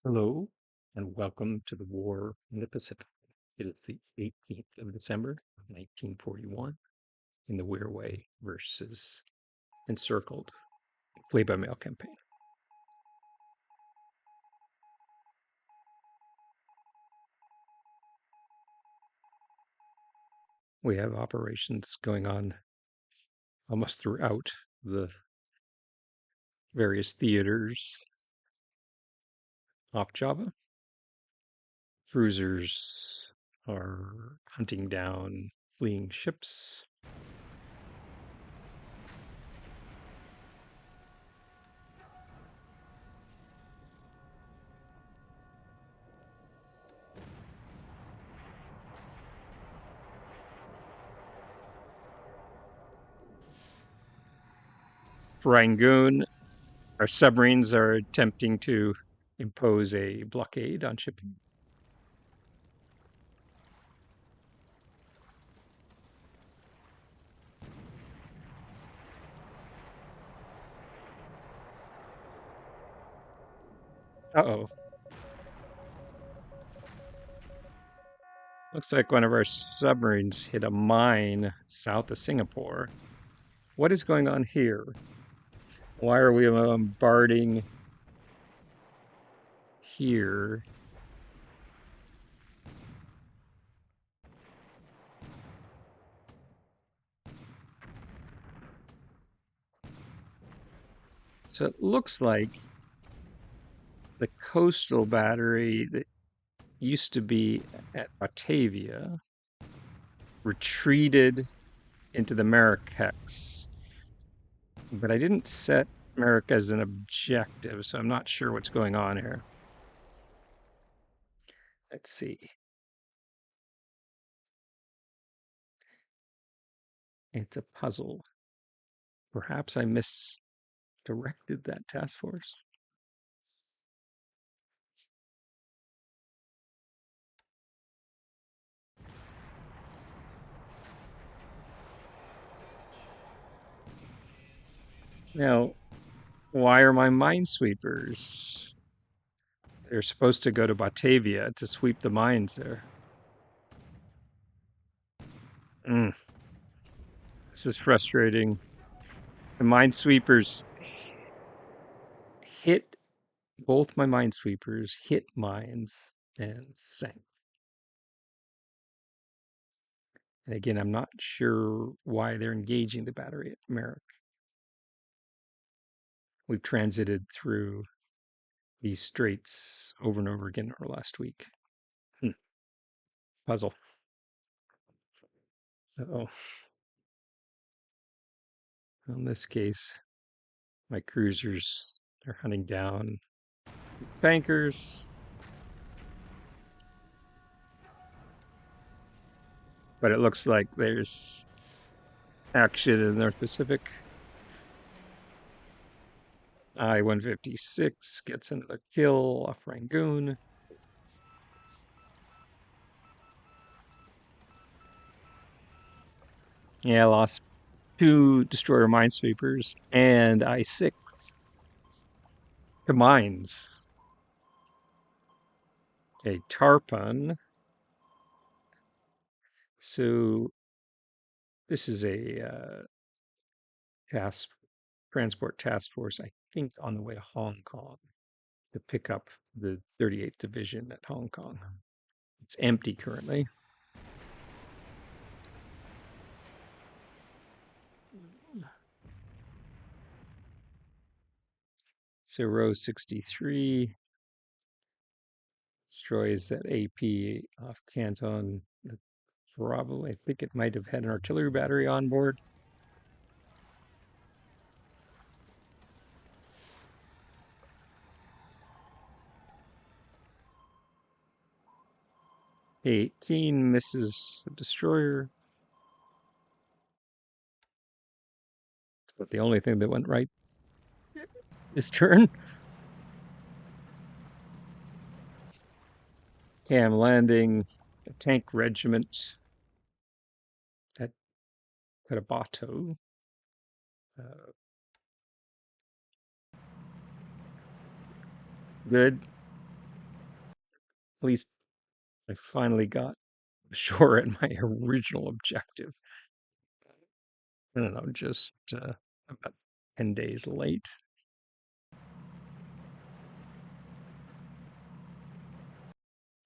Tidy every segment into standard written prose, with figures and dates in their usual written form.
Hello, and welcome to the War in the Pacific. It is the 18th of December, 1941, in the Wirraway versus Encircled play-by-mail campaign. We have operations going on almost throughout the various theaters off Java. Cruisers are hunting down fleeing ships. For Rangoon, our submarines are attempting to impose a blockade on shipping. Uh-oh. Looks like one of our submarines hit a mine south of Singapore. What is going on here? Why are we bombarding here? So it looks like the coastal battery that used to be at Batavia retreated into the Marrakex. But I didn't set Merrick as an objective, so I'm not sure what's going on here. Let's see. It's a puzzle. Perhaps I misdirected that task force. Now, why are my minesweepers? They're supposed to go to Batavia to sweep the mines there. This is frustrating. The minesweepers hit both my minesweepers, hit mines, and sank. And again, I'm not sure why they're engaging the battery at Merrick. We've transited through these straits over and over again over last week. Puzzle. Uh-oh. In this case, my cruisers are hunting down tankers. But it looks like there's action in the North Pacific. I-156 gets another kill off Rangoon. Yeah, I lost 2 destroyer minesweepers and I-6 to mines. A tarpon. So this is a transport task force, I think, on the way to Hong Kong to pick up the 38th Division at Hong Kong. It's empty currently. So row 63 destroys that AP off Canton. Probably, I think it might have had an artillery battery on board. A18 misses the destroyer. But the only thing that went right this turn. Cam landing, a tank regiment at Cotabato. Good. At least I finally got ashore at my original objective. I don't know, just about 10 days late.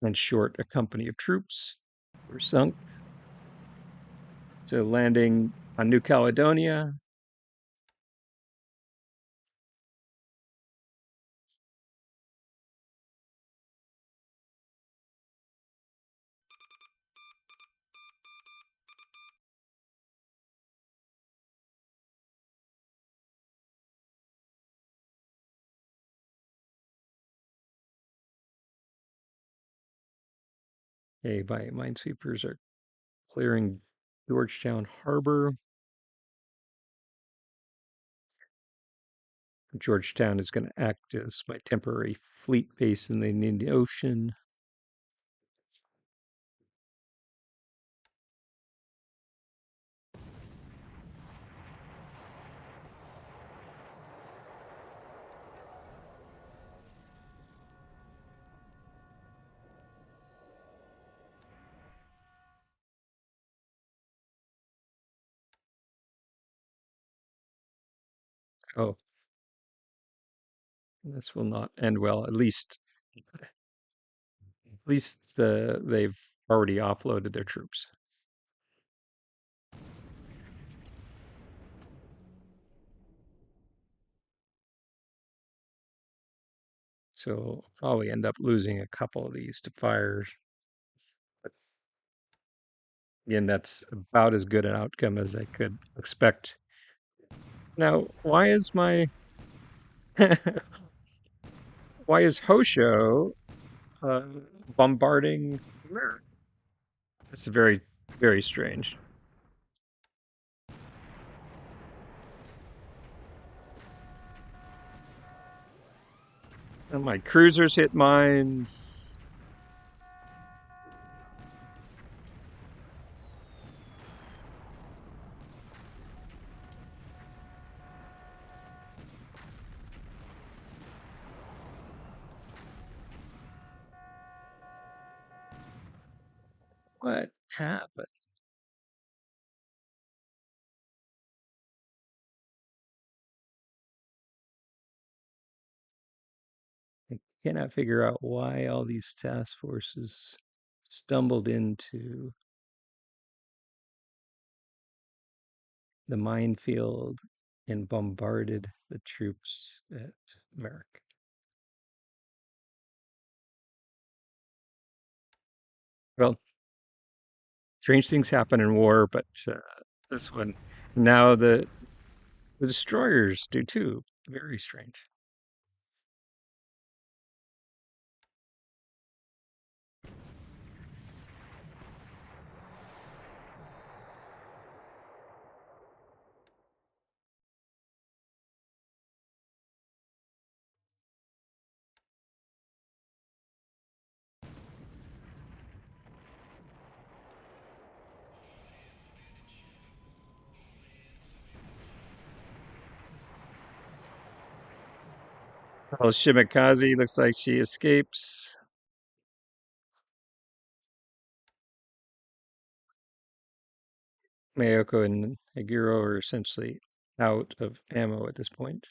And short a company of troops were sunk. So landing on New Caledonia. Okay, minesweepers are clearing Georgetown Harbor. Georgetown is going to act as my temporary fleet base in the Indian Ocean. Oh, this will not end well. At least they've already offloaded their troops. So I'll probably end up losing a couple of these to fires. But again, that's about as good an outcome as I could expect. Now, why is Hosho uh, bombarding America? It's very, very strange. And my cruisers hit mines. What happened? I cannot figure out why all these task forces stumbled into the minefield and bombarded the troops at Merrick. Well, strange things happen in war, but this one now the destroyers do too. Very strange. Well, Shimikaze looks like she escapes. Mayoko and Hagiro are essentially out of ammo at this point.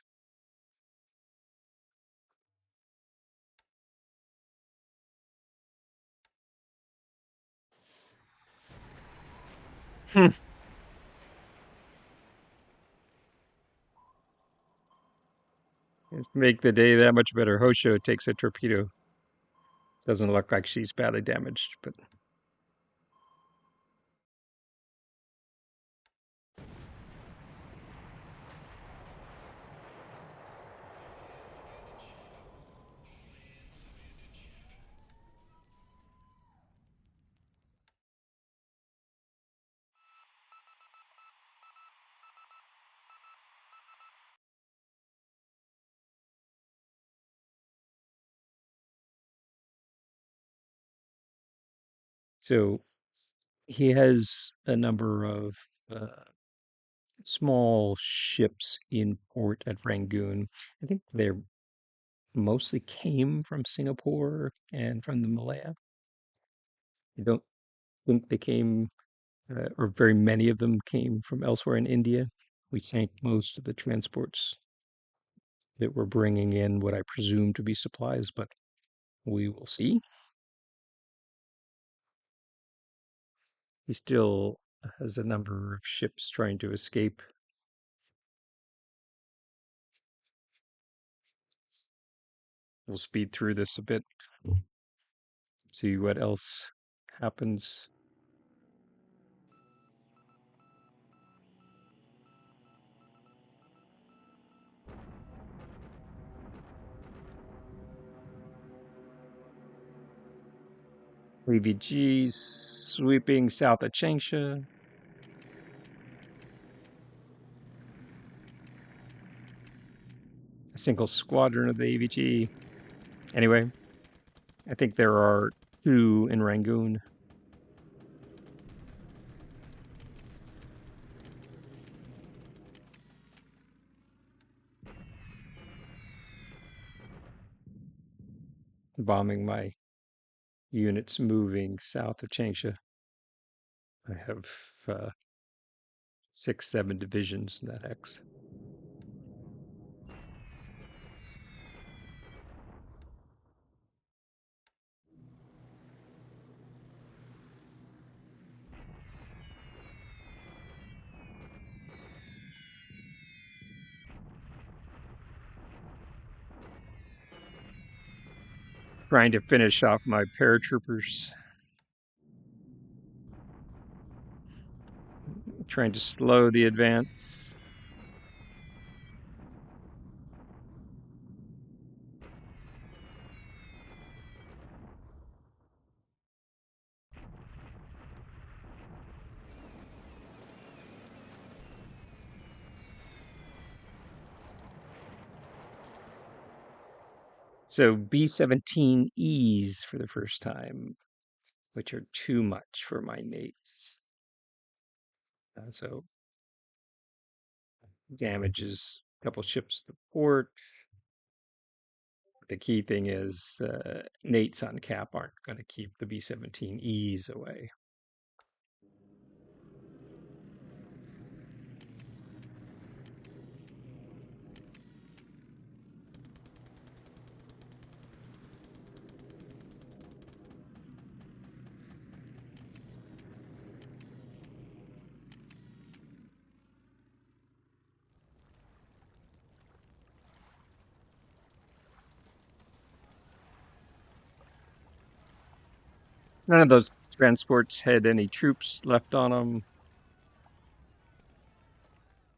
Hmm. Make the day that much better. Hosho takes a torpedo. Doesn't look like she's badly damaged, but so he has a number of small ships in port at Rangoon. I think they're mostly came from Singapore and from the Malaya. I don't think they came, or very many of them came from elsewhere in India. We sank most of the transports that were bringing in what I presume to be supplies, but we will see. He still has a number of ships trying to escape. We'll speed through this a bit, see what else happens. AVGs sweeping south of Changsha. A single squadron of the AVG. Anyway, I think there are two in Rangoon. Bombing my units moving south of Changsha. I have 6, 7 divisions in that X. Trying to finish off my paratroopers. Trying to slow the advance. So B-17Es for the first time, which are too much for my mates. So damages a couple ships to the port. The key thing is nates on cap aren't going to keep the B-17Es away. None of those transports had any troops left on them,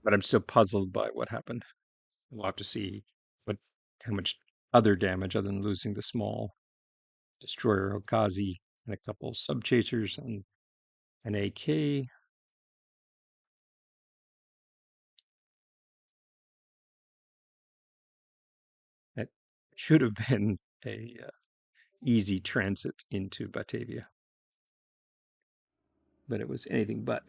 but I'm still puzzled by what happened. We'll have to see what how much other damage other than losing the small destroyer Okazi and a couple sub chasers and an AK. That should have been a easy transit into Batavia, but it was anything but.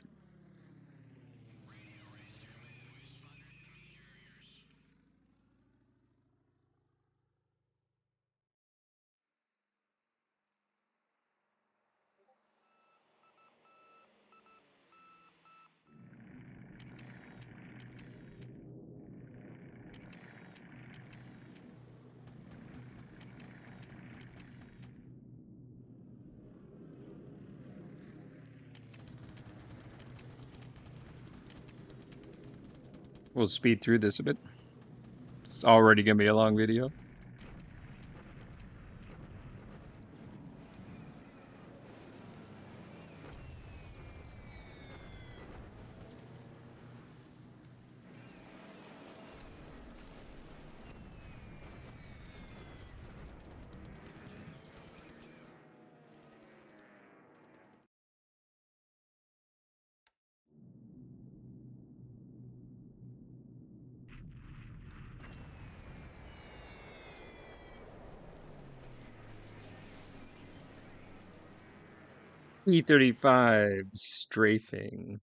We'll speed through this a bit. It's already going to be a long video. E-35 strafing.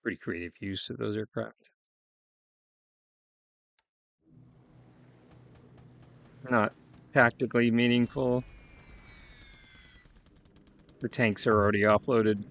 Pretty creative use of those aircraft. Not tactically meaningful. The tanks are already offloaded.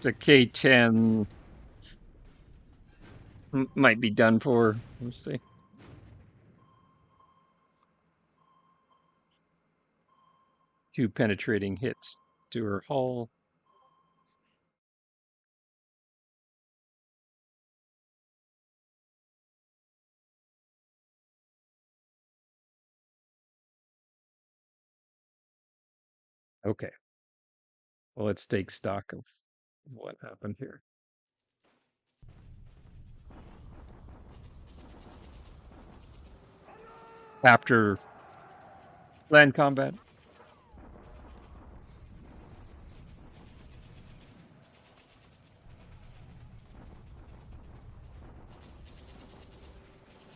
The K-10 might be done for. Let's see. Two penetrating hits to her hull. Okay. Well, let's take stock of what happened here. After land combat.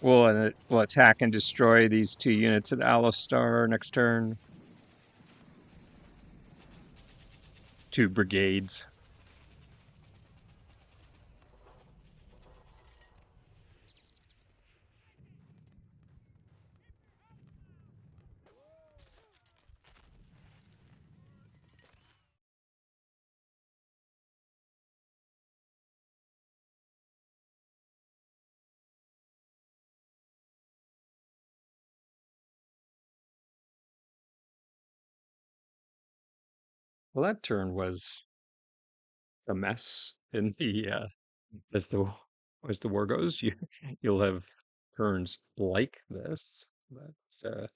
We'll attack and destroy these two units at Alistar next turn. Two brigades. Well, that turn was a mess in the as the as the war goes. You'll have turns like this, but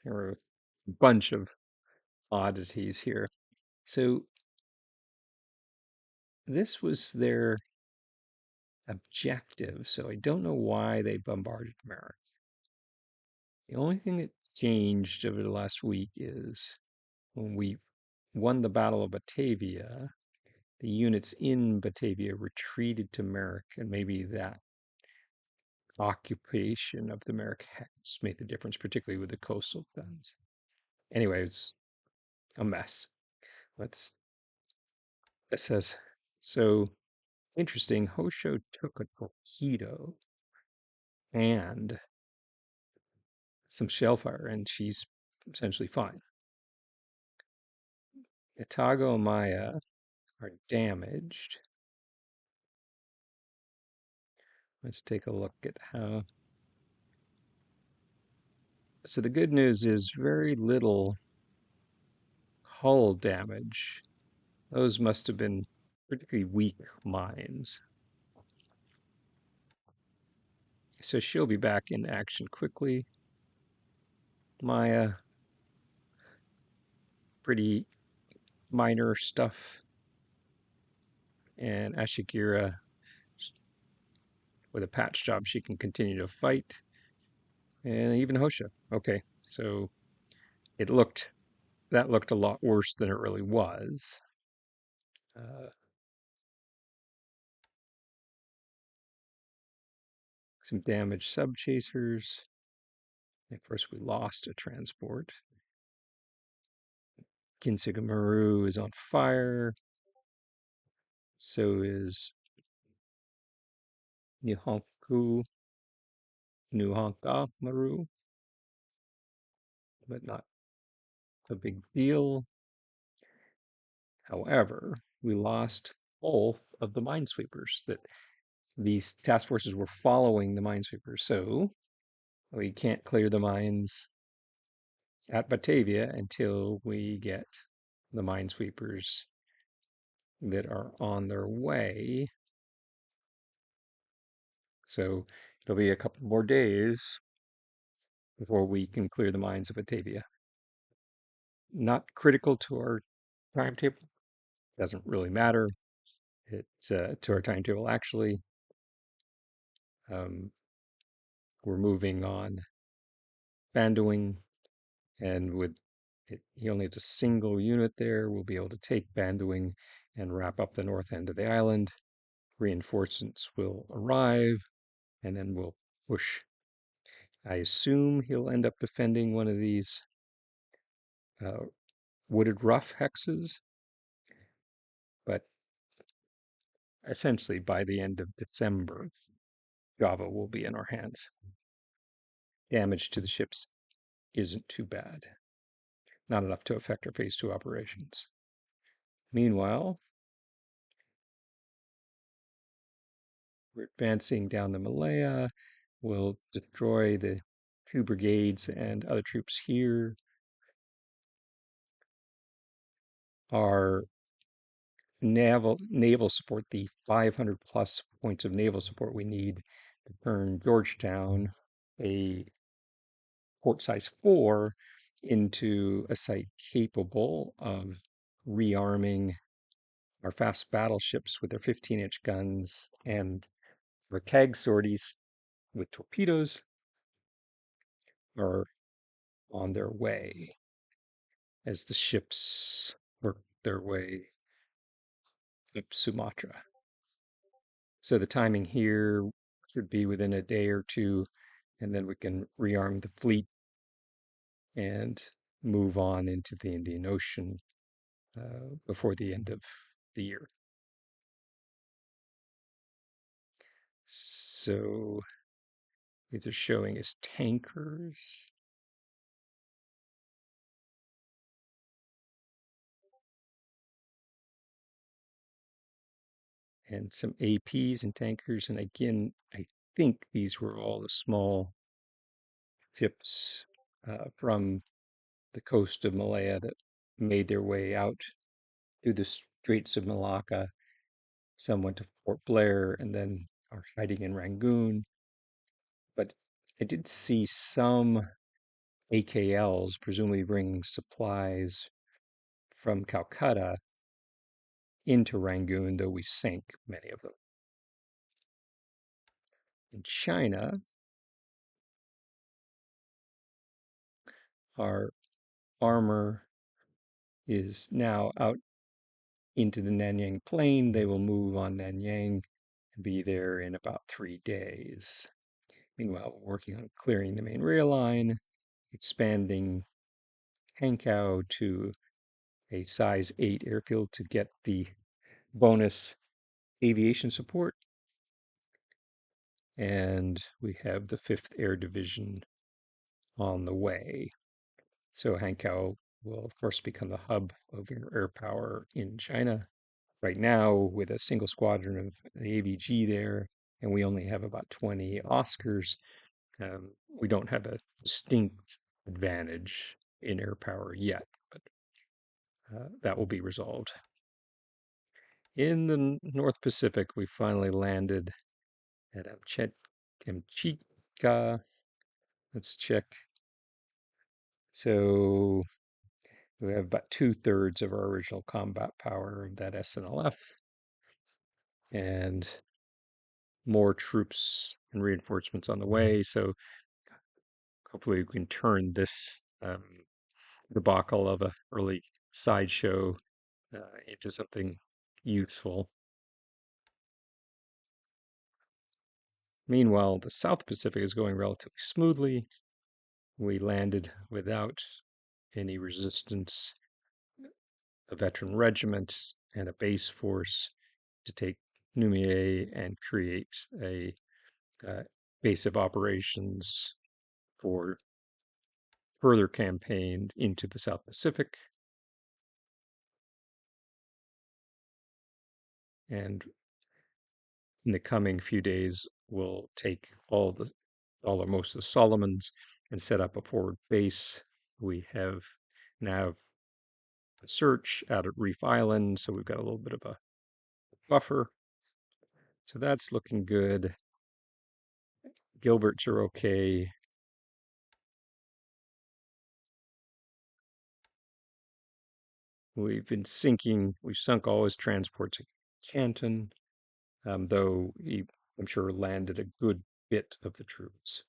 there are a bunch of oddities here. So this was their objective. So I don't know why they bombarded America. The only thing that changed over the last week is when we won the Battle of Batavia, the units in Batavia retreated to Merrick, and maybe that occupation of the Merrick Hex made the difference, particularly with the coastal guns. Anyway, it's a mess. Let's, it says, so interesting. Hosho took a torpedo and some shellfire, and she's essentially fine. Itago and Maya are damaged. Let's take a look at how. So the good news is very little hull damage. Those must have been particularly weak mines. So she'll be back in action quickly. Maya, pretty minor stuff. And Ashigira, with a patch job, she can continue to fight. And even Hosha. Okay, so it looked, that looked a lot worse than it really was. Uh, some damaged sub chasers. Of course, we lost a transport. Kinsugameru is on fire. So is Nihonku, Nuhanka Maru, but not a big deal. However, we lost both of the minesweepers. That these task forces were following the minesweepers, so we can't clear the mines at Batavia until we get the minesweepers that are on their way. So There'll be a couple more days before we can clear the mines of Batavia. Not critical to our timetable. Doesn't really matter. It's to our timetable actually. Um, we're moving on Bandoing, and with it, he only has a single unit there. We'll be able to take Bandoing and wrap up the north end of the island. Reinforcements will arrive, and then we'll push. I assume he'll end up defending one of these uh, wooded rough hexes, but essentially by the end of December, Java will be in our hands. Damage to the ships isn't too bad, not enough to affect our phase 2 operations. Meanwhile, we're advancing down the Malaya. We'll destroy the 2 brigades and other troops here. Our naval support, the 500 plus points of naval support we need to turn Georgetown, a port size 4, into a site capable of rearming our fast battleships with their 15-inch guns and our CAG sorties with torpedoes are on their way as the ships work their way up Sumatra. So the timing here should be within a day or two, and then we can rearm the fleet and move on into the Indian Ocean before the end of the year. So these are showing as tankers. And some APs and tankers. And again, I think these were all the small ships from the coast of Malaya that made their way out through the Straits of Malacca. Some went to Fort Blair and then are hiding in Rangoon. But I did see some AKLs, presumably bringing supplies from Calcutta into Rangoon, though we sank many of them. In China, our armor is now out into the Nanyang Plain. They will move on Nanyang and be there in about 3 days. Meanwhile, we're working on clearing the main rail line, expanding Hankow to a size 8 airfield to get the bonus aviation support. And we have the 5th Air Division on the way. So Hankow will, of course, become the hub of air power in China. Right now, with a single squadron of the AVG there, and we only have about 20 Oscars, we don't have a distinct advantage in air power yet, but that will be resolved. In the North Pacific, we finally landed at Amchitka. Let's check. So we have about 2/3 of our original combat power of that SNLF, and more troops and reinforcements on the way. So hopefully we can turn this debacle of a early sideshow into something useful. Meanwhile, the South Pacific is going relatively smoothly. We landed without any resistance, a veteran regiment, and a base force to take Numier and create a base of operations for further campaign into the South Pacific. And in the coming few days, we'll take all or most of the Solomons and set up a forward base. We have now a search out at Reef Island, so we've got a little bit of a buffer. So that's looking good. Gilberts are okay. We've sunk all his transports at Canton, though I'm sure, landed a good bit of the troops.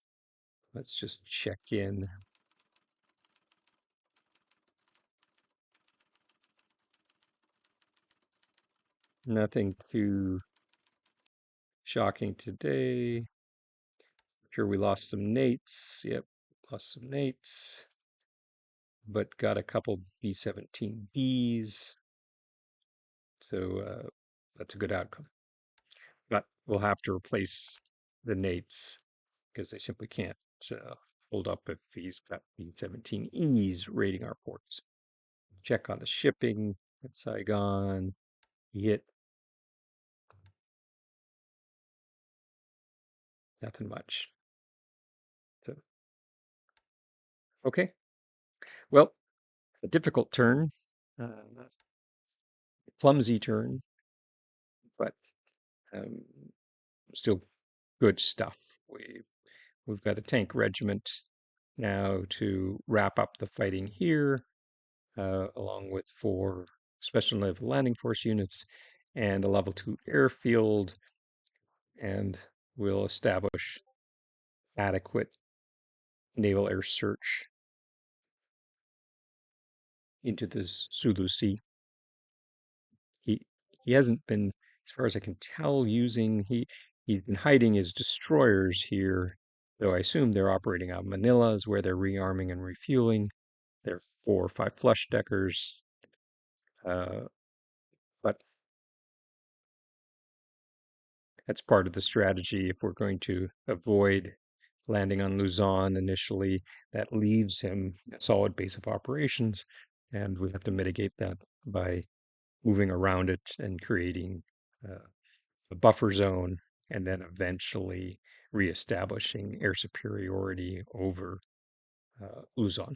Let's just check in. Nothing too shocking today. Sure, we lost some Nates. Yep, lost some Nates, but got a couple B-17Bs. So that's a good outcome. But we'll have to replace the Nates because they simply can't hold up if he's got B-17Es raiding our ports. Check on the shipping at Saigon. Hit nothing much. So, okay. Well, a difficult turn, clumsy turn, but um, still good stuff. We've got a tank regiment now to wrap up the fighting here, along with 4 special naval landing force units and a level 2 airfield, and we'll establish adequate naval air search into the Sulu Sea. He hasn't been, as far as I can tell, he's been hiding his destroyers here, though I assume they're operating out of Manila is where they're rearming and refueling. They're 4 or 5 flush deckers, but that's part of the strategy. If we're going to avoid landing on Luzon initially, that leaves him a solid base of operations, and we have to mitigate that by moving around it and creating a buffer zone, and then eventually reestablishing air superiority over Luzon.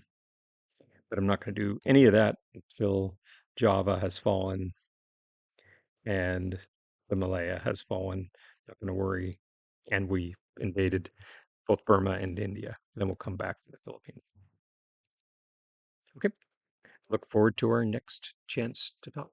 But I'm not going to do any of that until Java has fallen and the Malaya has fallen. Not going to worry. And we invaded both Burma and India. Then we'll come back to the Philippines. Okay. Look forward to our next chance to talk.